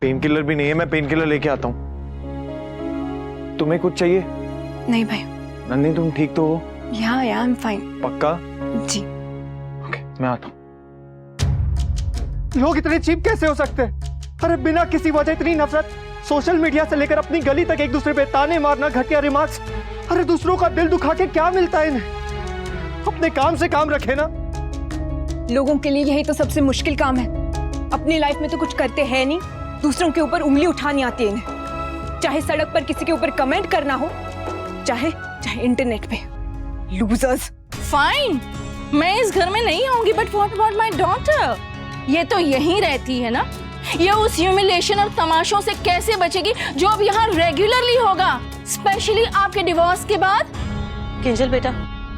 Pain killer भी नहीं है, मैं पेन किलर लेके आता हूँ। तुम्हें कुछ चाहिए? नहीं भाई। नन्ही तुम ठीक तो हो? या आई एम फाइन। पक्का? जी। ओके, मैं आता हूँ। लोग इतने चीप कैसे हो सकते हैं? अरे बिना किसी वजह इतनी नफरत, सोशल मीडिया से लेकर अपनी गली तक एक दूसरे पे ताने मारना, घटिया रिमार्क्स। अरे दूसरों का दिल दुखा के क्या मिलता है इन्हें? अपने काम से काम रखे ना। लोगों के लिए यही तो सबसे मुश्किल काम है। अपनी लाइफ में तो कुछ करते हैं नहीं, दूसरों के ऊपर उंगली उठानी आती है इन्हें। चाहे सड़क पर किसी के ऊपर कमेंट करना हो, चाहे इंटरनेट पे। लूजर्स। फाइन, मैं इस घर में नहीं आऊंगी, but what about my daughter? ये तो यहीं रहती है ना। ये उस ह्यूमिलिएशन और तमाशों से कैसे बचेगी जो अब यहाँ रेगुलरली होगा, स्पेशली आपके डिवोर्स के बाद? किंजल बेटा,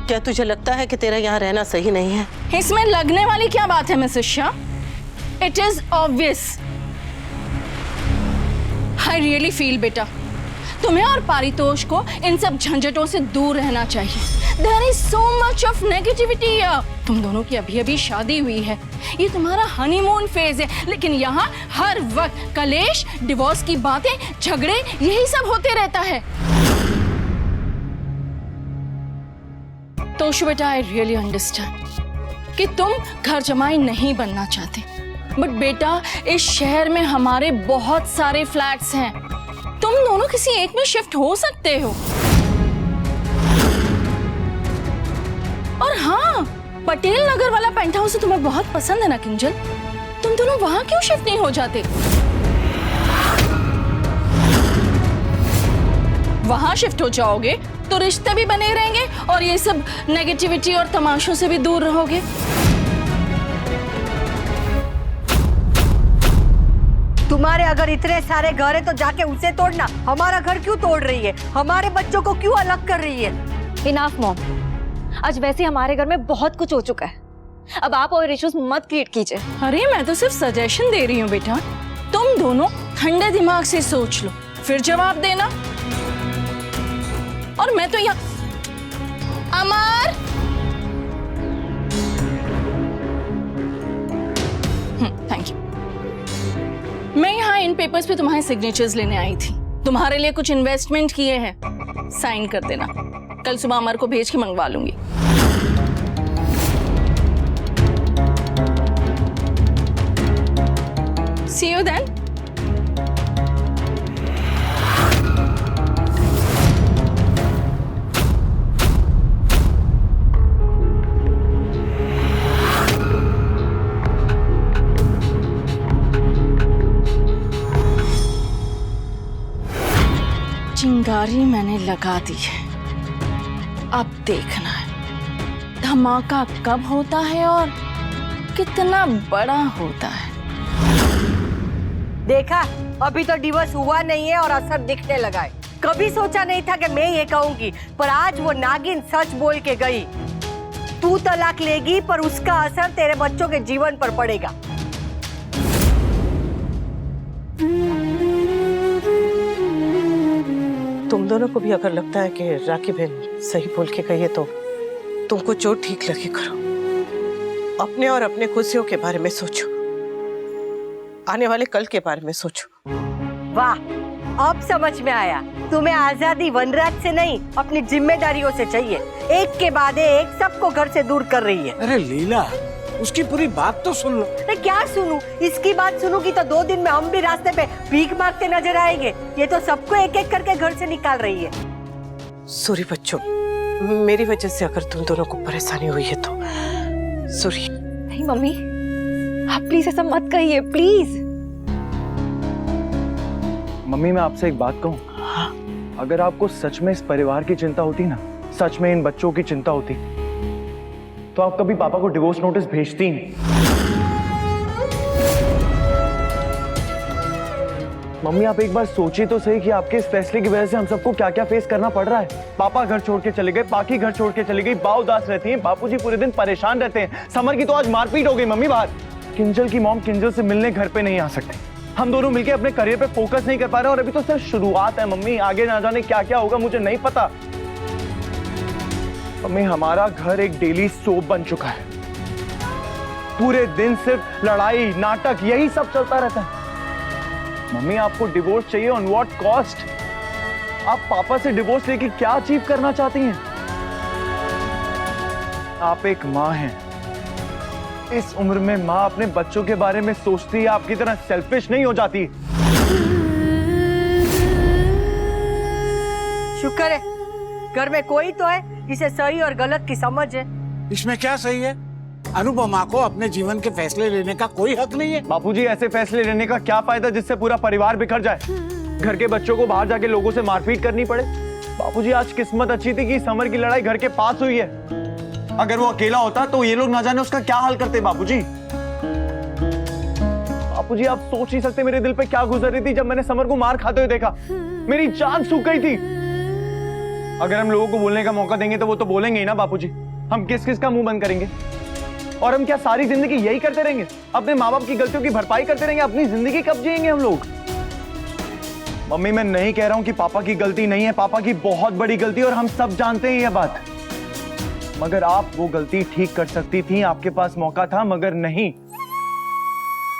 क्या तुझे लगता है कि तेरा यहाँ रहना सही नहीं है? इसमें लगने वाली क्या बात है Mrs Shah? It is obvious. I really feel बेटा, तुम्हें और पारितोष को इन सब झंझटों से दूर रहना चाहिए। There is so much of negativity here. तुम दोनों की अभी अभी शादी हुई है, ये तुम्हारा हनीमून फेज है, लेकिन यहाँ हर वक्त कलेश, डिवोर्स की बातें, झगड़े, यही सब होते रहता है। तोशु बेटा, आई रियली अंडरस्टैंड कि तुम घर जमाई नहीं बनना चाहते, बट बेटा इस शहर में हमारे बहुत सारे फ्लैट्स हैं, तुम दोनों किसी एक में शिफ्ट हो सकते हो। और हाँ, पटेल नगर वाला पेंट हाउस तुम्हें बहुत पसंद है ना किंजल? तुम दोनों वहां क्यों शिफ्ट नहीं हो जाते? वहां शिफ्ट हो जाओगे तो रिश्ते भी बने रहेंगे और ये सब नेगेटिविटी और तमाशों से भी दूर रहोगे। तुम्हारे अगर इतने सारे घर है तो जाके उसे तोड़ना। हमारा घर क्यों तोड़ रही है? हमारे बच्चों को क्यों अलग कर रही है? इनफ मॉम, आज वैसे हमारे घर में बहुत कुछ हो चुका है, अब आप और इश्यूज मत क्रिएट कीजिए। अरे मैं तो सिर्फ सजेशन दे रही हूँ बेटा, तुम दोनों ठंडे दिमाग से सोच लो, फिर जवाब देना। और मैं तो यहाँ अमर, थैंक यू। मैं यहाँ इन पेपर्स पे तुम्हारे सिग्नेचर्स लेने आई थी। तुम्हारे लिए कुछ इन्वेस्टमेंट किए हैं, साइन कर देना। कल सुबह अमर को भेज के मंगवा लूंगी। See you then. चिंगारी मैंने लगा दी है, अब देखना है धमाका कब होता है और कितना बड़ा होता है। देखा, अभी तो डिवोर्स हुआ नहीं है और असर दिखने लगा है। कभी सोचा नहीं था कि मैं ये कहूंगी, पर आज वो नागिन सच बोल के गई। तू तलाक लेगी पर उसका असर तेरे बच्चों के जीवन पर पड़ेगा। तुम दोनों को भी अगर लगता है कि राखी बहन सही बोल के गई है तो तुमको जो ठीक लगे करो। अपने और अपने खुशियों के बारे में सोचो, आने वाले कल के बारे में सोचो। वाह, अब समझ में आया। तुम्हें आजादी वनराज से नहीं, अपनी जिम्मेदारियों से चाहिए। एक के बाद एक सबको घर से दूर कर रही है। अरे लीला, उसकी पूरी बात तो सुन लो। अरे क्या सुनूं? इसकी बात सुनूंगी तो 2 दिन में हम भी रास्ते पे भीख मांगते नजर आएंगे। ये तो सबको एक एक करके घर से निकाल रही है। सॉरी बच्चों, मेरी वजह से अगर तुम दोनों को परेशानी हुई है तो सॉरी। नहीं मम्मी, आप प्लीज ऐसा मत कहिए, प्लीज। मम्मी मैं आपसे एक बात कहूँ? हाँ? अगर आपको सच में इस परिवार की चिंता होती ना, सच में इन बच्चों की चिंता होती, तो आप कभी पापा को डिवोर्स नोटिस भेजती नहीं। मम्मी आप एक बार सोचिए तो सही कि आपके इस फैसले की वजह से हम सबको क्या क्या फेस करना पड़ रहा है। पापा घर छोड़ के चले गए, पाकी घर छोड़ के चली गई, बा उदास रहती हैं, बापूजी पूरे दिन परेशान रहते हैं। समर की तो आज मारपीट हो गई मम्मी बाहर। किंजल की मॉम किंजल से मिलने घर पे नहीं आ सकते। हम दोनों मिलकर अपने करियर पे फोकस नहीं कर पा रहे और अभी तो सिर्फ शुरुआत है मम्मी, आगे ना जाने क्या क्या होगा मुझे नहीं पता। मम्मी हमारा घर एक डेली सोप बन चुका है, पूरे दिन सिर्फ लड़ाई नाटक यही सब चलता रहता है। मम्मी आपको डिवोर्स चाहिए ऑन व्हाट कॉस्ट? आप पापा से डिवोर्स लेके क्या अचीव करना चाहती हैं? आप एक माँ हैं। इस उम्र में माँ अपने बच्चों के बारे में सोचती है, आपकी तरह सेल्फिश नहीं हो जाती। शुक्र है घर में कोई तो है जिसे सही और गलत की समझ है। इसमें क्या सही है? अनुपमा को अपने जीवन के फैसले लेने का कोई हक नहीं है। बापूजी, ऐसे फैसले लेने का क्या फायदा जिससे पूरा परिवार बिखर जाए, घर के बच्चों को बाहर जाके लोगों से मारपीट करनी पड़े। बापूजी, आज किस्मत अच्छी थी कि समर की लड़ाई घर के पास हुई है। अगर वो अकेला होता तो ये लोग ना जाने उसका क्या हाल करते। बापूजी, बापूजी आप सोच नहीं सकते मेरे दिल पे क्या गुजर रही थी जब मैंने समर को मार खाते हुए देखा। मेरी जान सूख गई थी। अगर हम लोगों को बोलने का मौका देंगे तो वो तो बोलेंगे ही ना बापूजी। हम किस किस का मुंह बंद करेंगे? और हम क्या सारी जिंदगी यही करते रहेंगे? अपने माँ बाप की गलतियों की भरपाई करते रहेंगे? अपनी जिंदगी कब जिएंगे हम लोग? मम्मी, मैं नहीं कह रहा हूं कि पापा की गलती नहीं है, पापा की बहुत बड़ी गलती है और हम सब जानते हैं यह बात। मगर आप वो गलती ठीक कर सकती थी, आपके पास मौका था, मगर नहीं,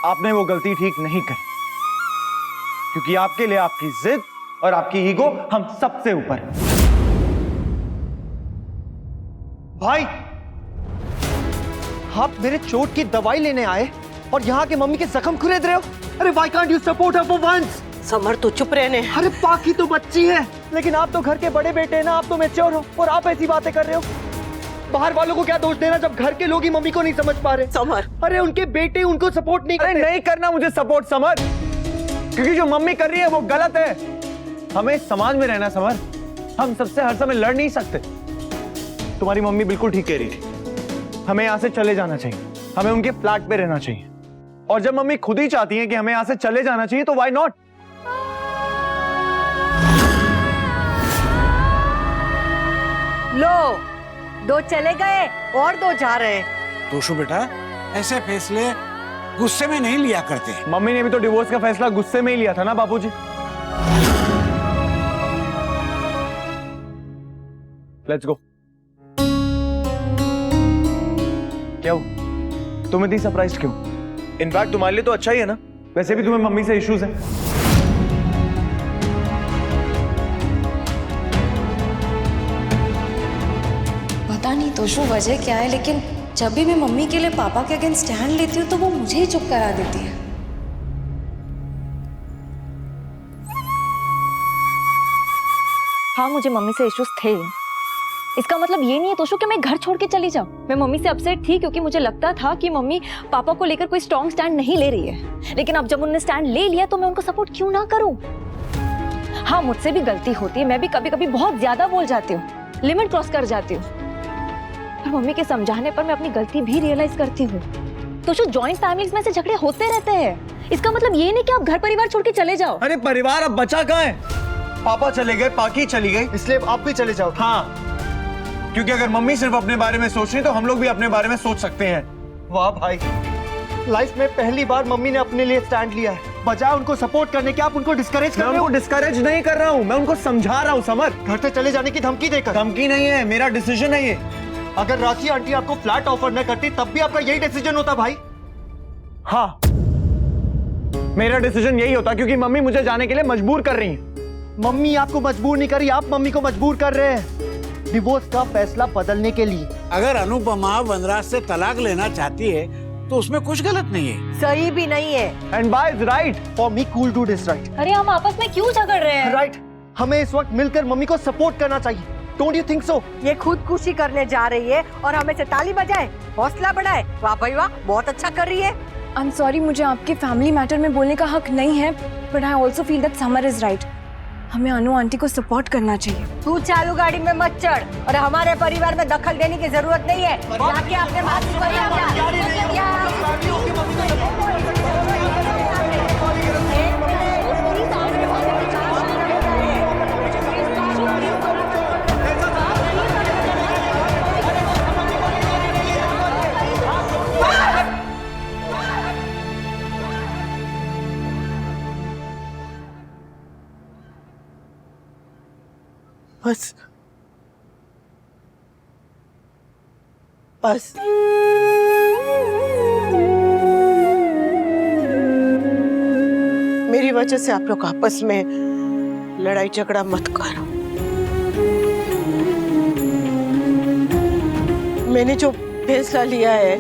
आपने वो गलती ठीक नहीं करी क्योंकि आपके लिए आपकी जिद और आपकी ईगो हम सबसे ऊपर है। भाई, आप मेरे चोट की दवाई लेने आए और यहाँ के मम्मी के जख्म खुरेद रहे हो? अरे why can't you support her for once? समर तो चुप रहने। अरे बाकी तो बच्ची है, लेकिन आप तो घर के बड़े बेटे हैं ना, आप तो मैच्योर हो और आप ऐसी बातें कर रहे हो। बाहर वालों को क्या दोष देना जब घर के लोग ही मम्मी को नहीं समझ पा रहे। समर, अरे उनके बेटे उनको सपोर्ट नहीं अरे करते। नहीं करना मुझे सपोर्ट समर, क्योंकि जो मम्मी कर रही है वो गलत है। हमें समाज में रहना समर, हम सबसे हर समय लड़ नहीं सकते। तुम्हारी मम्मी बिल्कुल ठीक कह रही थी, हमें यहाँ से चले जाना चाहिए, हमें उनके फ्लैट पे रहना चाहिए। और जब मम्मी खुद ही चाहती हैं कि हमें यहाँ से चले जाना चाहिए तो व्हाई नॉट? लो, दो चले गए और दो जा रहे हैं। तोशु बेटा, ऐसे फैसले गुस्से में नहीं लिया करते। मम्मी ने भी तो डिवोर्स का फैसला गुस्से में ही लिया था ना बापूजी। Let's go. क्या हुआ? तुम इतनी सरप्राइज क्यों? इनफैक्ट तुम्हारे लिए तो अच्छा ही है ना, वैसे भी तुम्हें मम्मी से इश्यूज हैं। पता नहीं तोशु वजह क्या है, लेकिन जब भी मैं मम्मी के लिए पापा के अगेंस्ट स्टैंड लेती हूँ तो वो मुझे ही चुप करा देती है। हाँ, मुझे मम्मी से इश्यूज थे। इसका मतलब ये नहीं है तोशु कि मैं घर छोड़ के चली जाऊं। मैं मम्मी से अपसेट थी क्योंकि मुझे लगता था कि मम्मी पापा को लेकर कोई स्ट्रॉन्ग स्टैंड नहीं ले रही है। लेकिन अब जब उन्होंने स्टैंड ले लिया तो मैं उनको सपोर्ट क्यों ना करूं? हाँ, मुझसे भी गलती होती है, मैं भी कभी कभी बहुत ज्यादा बोल जाती हूँ, लिमिट क्रॉस कर जाती हूँ। पर मम्मी के समझाने पर मैं अपनी गलती भी रियलाइज करती हूँ। तोशु, जॉइंट फैमिलीज में से झगड़े होते रहते हैं। इसका मतलब ये नहीं कि आप घर परिवार छोड़ के चले जाओ। अरे परिवार अब बचा कहाँ है? पापा चले गए, पाकी चली गई, इसलिए आप भी चले जाओ। हाँ, क्योंकि अगर मम्मी सिर्फ अपने बारे में सोच रही तो हम लोग भी अपने बारे में सोच सकते हैं। वाह भाई, लाइफ में पहली बार मम्मी ने अपने लिए स्टैंड लिया है। बजाय उनको सपोर्ट करने के आप उनको डिस्करेज कर मैं रहे हो। उनको डिस्करेज नहीं कर रहा हूँ, मैं उनको समझा रहा हूँ समर। घर से चले जाने की धमकी देकर। धमकी नहीं है, मेरा डिसीजन है ये। अगर राखी आंटी आपको फ्लैट ऑफर न करती तब भी आपका यही डिसीजन होता भाई। हाँ, मेरा डिसीजन यही होता क्योंकि मम्मी मुझे जाने के लिए मजबूर कर रही है। मम्मी आपको मजबूर नहीं करी, आप मम्मी को मजबूर कर रहे हैं डिवोर्स का फैसला बदलने के लिए। अगर अनुपमा वनराज से तलाक लेना चाहती है तो उसमें कुछ गलत नहीं है। सही भी नहीं है। And by is right. For me cool do this right. अरे हम आपस में क्यों झगड़ रहे हैं? राइट, हमें इस वक्त मिलकर मम्मी को सपोर्ट करना चाहिए। Don't you think so? ये खुदकुशी करने जा रही है और हमें से ताली बजाए, हौसला बढ़ाए। वाह भाई वाह, बहुत अच्छा कर रही है। आई एम सॉरी, मुझे आपके फैमिली मैटर में बोलने का हक नहीं है, but I also feel that summer is right. हमें अनु आंटी को सपोर्ट करना चाहिए। तू चालू गाड़ी में मत चढ़ और हमारे परिवार में दखल देने की जरूरत नहीं है। जाके अपने बात बस बस मेरी मेरी वजह से आप लोग आपस में लड़ाई झगड़ा मत करो। मैंने जो फैसला लिया है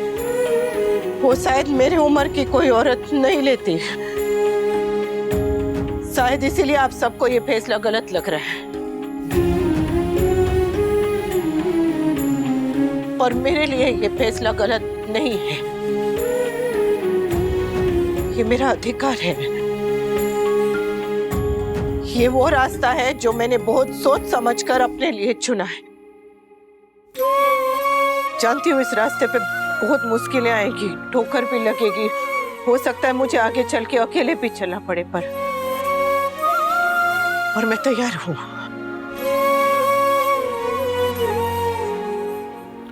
वो शायद मेरी उम्र की कोई औरत नहीं लेती। शायद इसीलिए आप सबको ये फैसला गलत लग रहा है, पर मेरे लिए ये फैसला गलत नहीं है। ये मेरा अधिकार है। ये वो रास्ता है जो मैंने बहुत सोच समझकर अपने लिए चुना है। जानती हूँ इस रास्ते पे बहुत मुश्किलें आएगी, ठोकर भी लगेगी, हो सकता है मुझे आगे चल के अकेले भी चलना पड़े, पर मैं तैयार हूँ।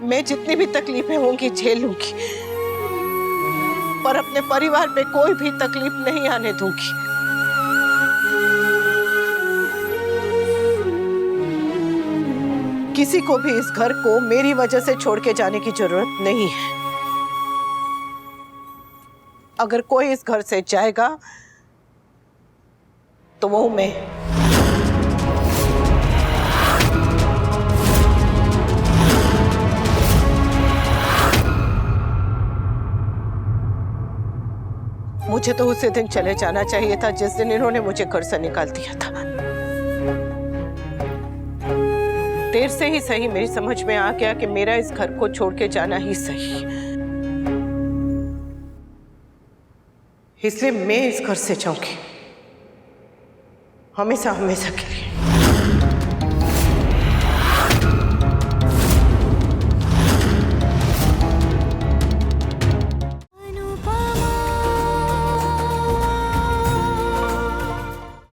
मैं जितनी भी तकलीफें होंगी झेल लूंगी, पर अपने परिवार पे कोई भी तकलीफ नहीं आने दूंगी। किसी को भी इस घर को मेरी वजह से छोड़ के जाने की जरूरत नहीं है। अगर कोई इस घर से जाएगा तो वो मैं। मुझे तो उसी दिन चले जाना चाहिए था जिस दिन इन्होंने मुझे घर से निकाल दिया था। देर से ही सही मेरी समझ में आ गया कि मेरा इस घर को छोड़ के जाना ही सही है। इसलिए मैं इस घर से जाऊंगी, हमेशा हमेशा के लिए।